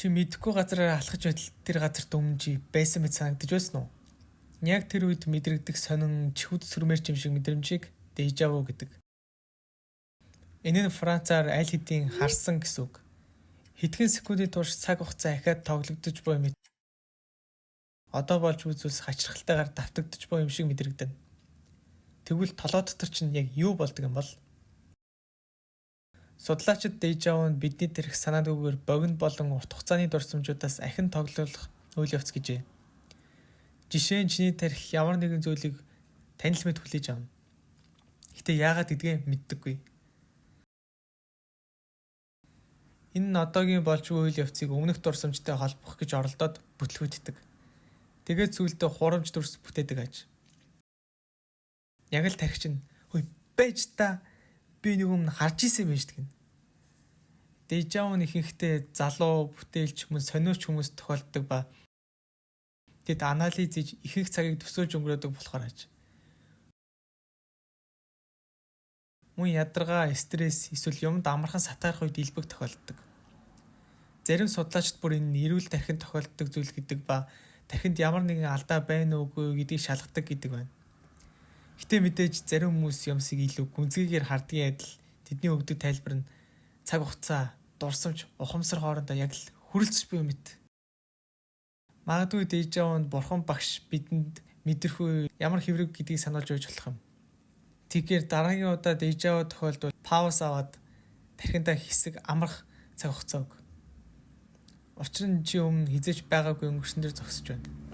Чи мэдхгүй газараар алхаж байтал тэр газарт өмнө чи байсан мэт санагдаж байсан уу? Яг тэр үед мэдрэгдэх сонин чихүүд сүрмээр юм шиг мэдрэмжийг дежаву гэдэг. Энэ нь Францаар аль хэдийн харсан гэсэн үг. Хэдхэн секундын турш цаг хугацаа ахаад тоглогдож буй мэт. Одоо болж үзвэл хачирхалтайгаар давтагдж буй юм шиг мэдрэгдэнэ. Тэгвэл толгой дотор чинь яг юу болдог юм бол? Судлаачид дежавунд бидний тэрх санаадгүйгээр богино болон урт хугацааны дурсамжуудаас ахин тоглох үйл явц гэжээ. Жишээ нь чиний тарих ямар нэгэн зүйлийг танил мэд хүлээж авна. Гэтэ яагаад гэдгээ мэддэггүй. Энэ нь одоогийн болж буй үйл явцыг өмнөх дурсамжтай холбох гэж оролдоод бүтлгүүддэг. Тэгээд зүйлдээ хурамч дүрс бүтээдэг аж. Яг л тарих чинь хөөе байж та би нэг өмнө харж исэн байж гэнэ. Дежаву нь ихэнхдээ залуу, бүтээлч хүмүүс, сониуч хүмүүс тохиолддог ба тэд анализ хийж ихэнх цагийг төсөөлж өнгөрөөдөг болохоор аж. Мөн ядаргаа, стресс, эсвэл юмд амархан сатаарах үед илбэг тохиолддог. Зарим судлаачид бүр энэ нь эрүүл тархинд тохиолддог зүйл гэдэг ба тархинд ямар нэгэн алдаа байна уугүй гэдгийг шалгадаг гэдэг байна. Гэтэ мэдээж зарим хүмүүс юмсыг илүү гүнзгийгээр хардгийн адил тэдний өгдөг тайлбар нь цаг хугацаа, дурсамж, ухамсар хоорондоо яг л хүрэлцэж буй мэт. Магадгүй дежавунд бурхан багш бидэнд мэдрэхүй ямар хэврэг гэдгийг сануулж өгч болох юм. Тэгэхээр дараагийн удаа дежаву тохиолдвол пауз аваад тархиндаа хэсэг амрах цаг хугацаа өг. Учир нь чи өмнө хизээж байгаагүй өнгөрсөн дээр зогсож байна.